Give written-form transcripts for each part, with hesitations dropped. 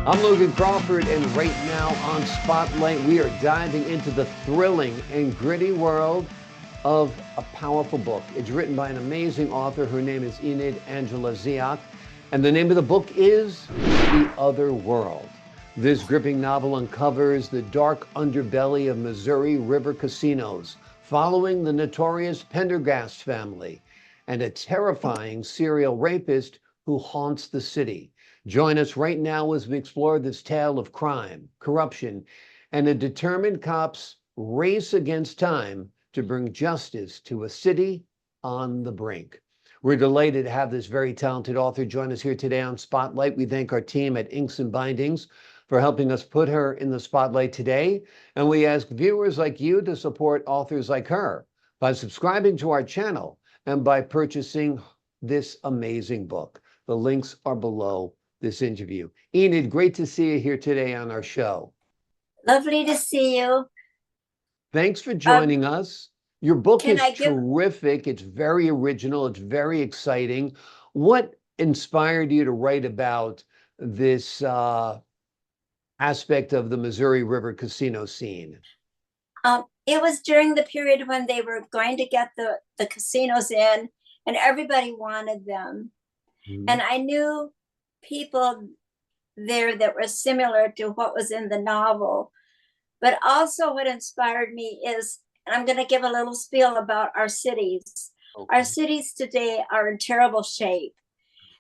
I'm Logan Crawford, and right now on Spotlight, we are diving into the thrilling and gritty world of a powerful book. It's written by an amazing author. Her name is Enid Angela Ziock, and the name of the book is The Other World. This gripping novel uncovers the dark underbelly of Missouri River casinos, following the notorious Pendergast family and a terrifying serial rapist who haunts the city. Join us right now as we explore this tale of crime, corruption, and a determined cop's race against time to bring justice to a city on the brink. We're delighted to have this very talented author join us here today on Spotlight. We thank our team at Inks and Bindings for helping us put her in the spotlight today. And we ask viewers like you to support authors like her by subscribing to our channel and by purchasing this amazing book. The links are below this interview. Enid, great to see you here today on our show. Lovely to see you. Thanks for joining us. Your book Can is I give, terrific. It's very original. It's very exciting. What inspired you to write about this aspect of the Missouri River casino scene? it was during the period when they were going to get the casinos in and everybody wanted them. Mhm. And I knew people there that were similar to what was in the novel. But also what inspired me is, and I'm going to give a little spiel about our cities. Okay. Our cities today are in terrible shape.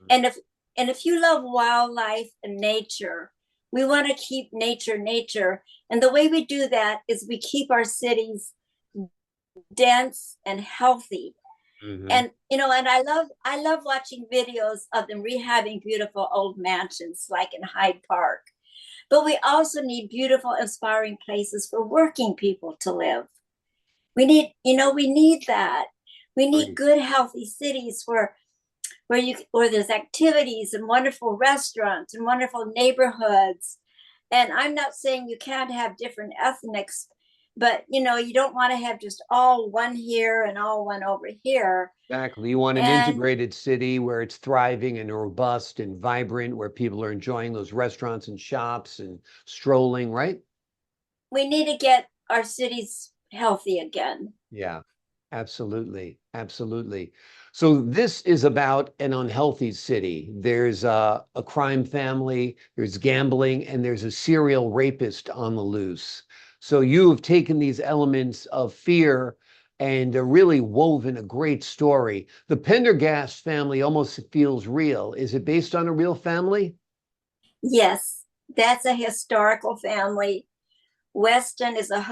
Mhm. And if you love wildlife and nature, we want to keep nature. And the way we do that is we keep our cities dense and healthy. Mhm. And and I love watching videos of them rehabbing beautiful old mansions like in Hyde Park. But we also need beautiful, inspiring places for working people to live. We need that. We need Great. good, healthy cities where there's activities and wonderful restaurants and wonderful neighborhoods. And I'm not saying you can't have different ethnics, but you don't want to have just all one here and all one over here. Exactly. You want an And integrated city where it's thriving and robust and vibrant, where people are enjoying those restaurants and shops and strolling, right? we need to get our cities healthy again. Yeah, absolutely. Absolutely. So this is about an unhealthy city. There's a crime family, there's gambling, and there's a serial rapist on the loose. So you have taken these elements of fear and really woven a great story. The Pendergast family almost feels real. Is it based on a real family? Yes, that's a historical family. Weston is a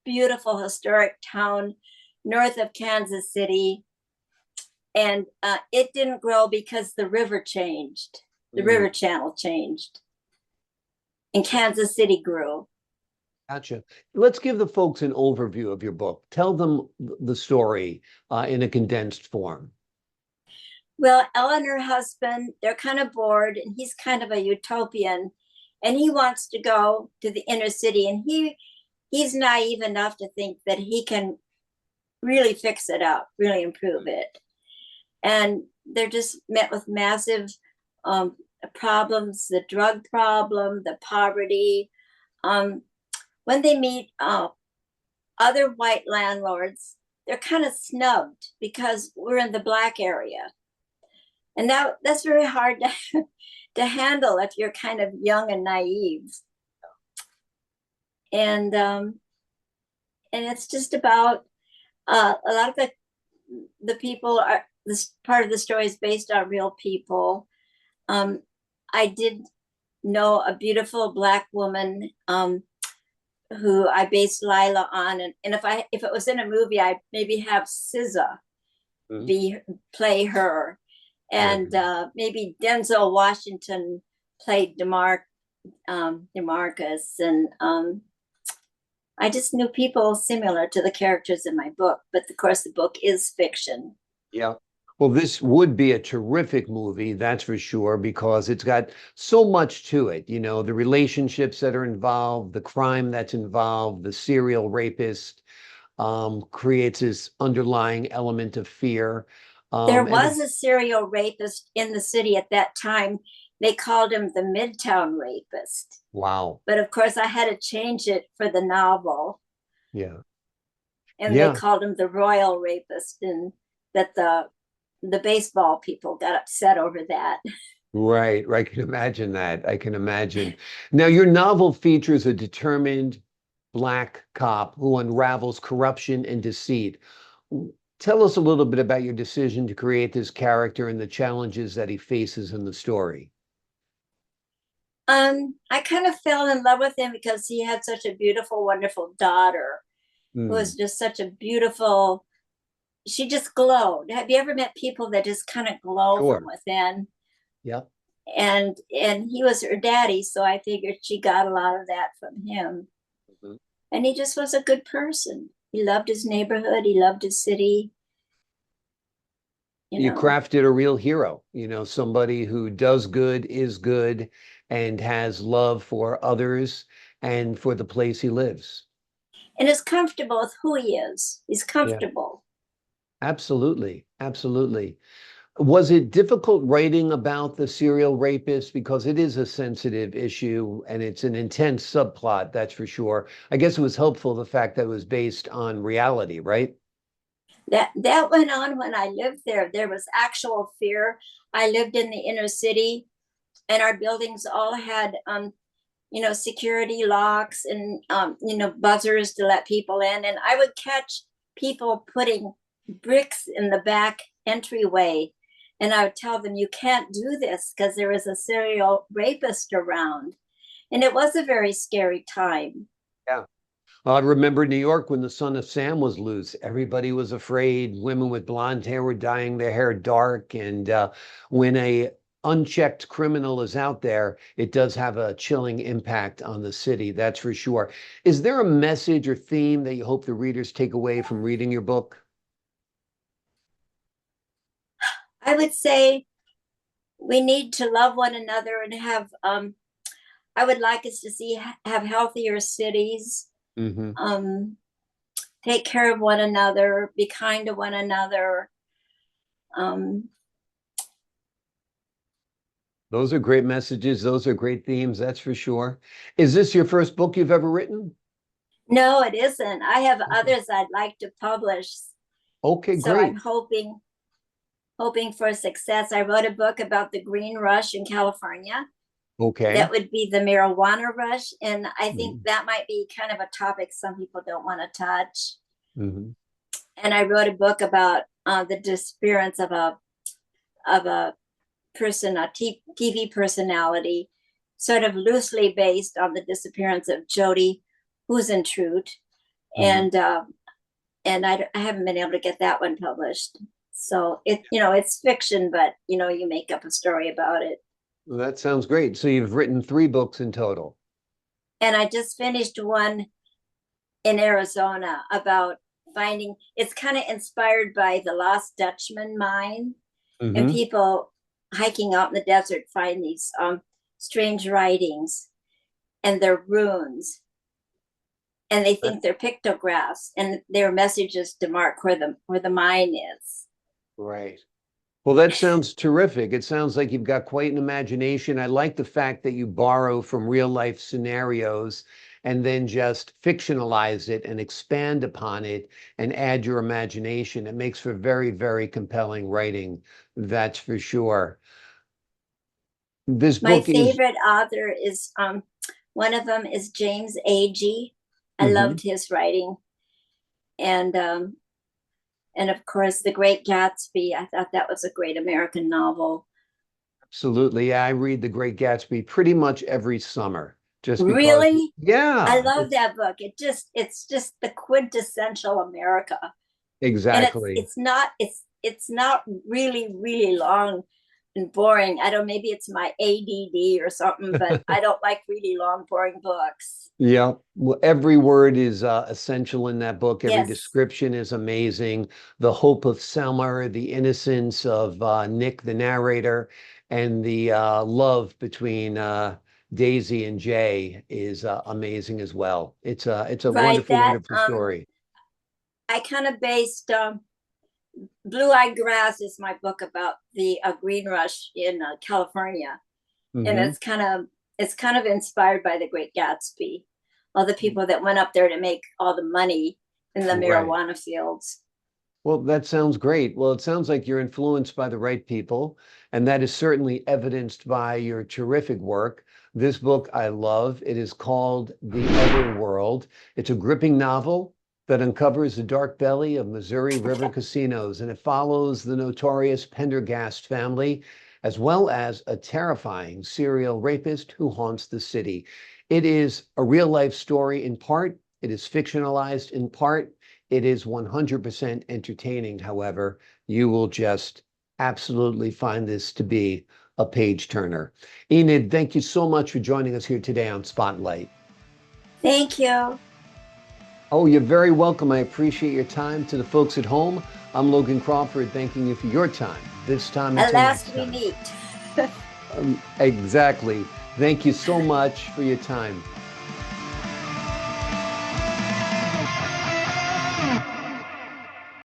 beautiful historic town north of Kansas City. And it didn't grow because the river changed. The Mm, river channel changed. And Kansas City grew. gotcha. Let's give the folks an overview of your book. Tell them the story in a condensed form. Well, Ella and her husband, they're kind of bored, and he's kind of a utopian. And he wants to go to the inner city. And he's naive enough to think that he can really fix it up, really improve it. And they're just met with massive problems, the drug problem, the poverty. When they meet other white landlords, they're kind of snubbed because we're in the black area. And that's very hard to handle if you're kind of young and naive. And it's just about a lot of the people are this part of the story is based on real people. I did know a beautiful Black woman who I based Lila on, and if it was in a movie, I'd maybe have SZA be play her, and maybe Denzel Washington played Demarcus, and I just knew people similar to the characters in my book, but of course the book is fiction. Yeah. Well, this would be a terrific movie, that's for sure, because it's got so much to it. You know, the relationships that are involved, the crime that's involved, the serial rapist creates this underlying element of fear. There And was a serial rapist in the city at that time. They called him the Midtown Rapist. wow. But of course, I had to change it for the novel. Yeah. And they Yeah. called him the Royal Rapist, and that the baseball people got upset over that. Right. Right. I can imagine that. I can imagine. Now, your novel features a determined black cop who unravels corruption and deceit. Tell us a little bit about your decision to create this character and the challenges that he faces in the story. I kind of fell in love with him because he had such a beautiful, wonderful daughter who Mm, was just such a beautiful, she just glowed. Have you ever met people that just kind of glow from sure. within? Yep. And he was her daddy, so I figured she got a lot of that from him. Mhm. And he just was a good person. He loved his neighborhood, he loved his city, you You know. crafted a real hero, somebody who does good, is good, and has love for others and for the place he lives. And is comfortable with who he is. He's Yeah, comfortable. absolutely. Absolutely. Was it difficult writing about the serial rapist because it is a sensitive issue and it's an intense subplot, that's for sure. I guess it was helpful the fact that it was based on reality, right? That went on when I lived there. There was actual fear. I lived in the inner city, and our buildings all had security locks and buzzers to let people in. And I would catch people putting bricks in the back entryway, and I would tell them, you can't do this because there is a serial rapist around. And it was a very scary time. Yeah. I remember New York when the son of Sam was loose. Everybody was afraid. Women with blonde hair were dyeing their hair dark. And when a unchecked criminal is out there, it does have a chilling impact on the city. That's for sure. Is there a message or theme that you hope the readers take away from reading your book? I would say we need to love one another and have I would like us to see have healthier cities, Hmm. um take care of one another, be kind to one another. um Those are great messages. Those are great themes. That's for sure. Is this your first book you've ever written? no, it isn't. I have Okay, others I'd like to publish, okay, so I'm great. hoping for success. I wrote a book about the green rush in California. That Okay. would be the marijuana rush, and I think Mhm. that might be kind of a topic some people don't want to touch. Mhm. And I wrote a book about the disappearance of a person, a TV personality, sort of loosely based on the disappearance of Jody Huisentruit, Mhm. and I haven't been able to get that one published. So it's fiction, but you make up a story about it. Well, that sounds great. So you've written three books in total. And I just finished one in Arizona about finding. It's kind of inspired by the Lost Dutchman mine, and Hmm. people hiking out in the desert find these strange writings, and they're runes, and they think they're pictographs, and they're messages to mark where the mine is. Right. Well, that sounds terrific. It sounds like you've got quite an imagination. I like the fact that you borrow from real life scenarios and then just fictionalize it and expand upon it and add your imagination. It makes for very, very compelling writing. That's for sure. This My book is, favorite author is one of them is James Agee. I mhm, loved his writing, and and of course The Great Gatsby. I thought that was a great American novel. absolutely. I read The Great Gatsby pretty much every summer just because, Really, I yeah, love that book. It's just the quintessential America, and it's exactly. it's not it's it's not really really long and boring. I don't, maybe it's my ADD or something, but I don't like really long boring books. Yeah, well, every word is essential in that book. Every Yes, description is amazing. The hope of Selma, the innocence of Nick, the narrator, and the love between Daisy and Jay is amazing as well. It's a right. wonderful, That wonderful story. I kind of based Blue-Eyed Grass is my book about the green rush in California, and Hmm. it's kind of inspired by The Great Gatsby, all the people that went up there to make all the money in the Right. marijuana fields. Well, that sounds great. Well, it sounds like you're influenced by the right people, and that is certainly evidenced by your terrific work. This book I love. It is called The Other World. It's a gripping novel that uncovers the dark belly of Missouri River casinos, and it follows the notorious Pendergast family, as well as a terrifying serial rapist who haunts the city. It is a real life story in part. It is fictionalized in part. It is 100% entertaining, however. You will just absolutely find this to be a page turner. Enid, thank you so much for joining us here today on Spotlight. Thank you. Oh, you're very welcome. I appreciate your time. To the folks at home, I'm Logan Crawford, thanking you for your time. This time At until last next we time. meet. Exactly. Thank you so much for your time.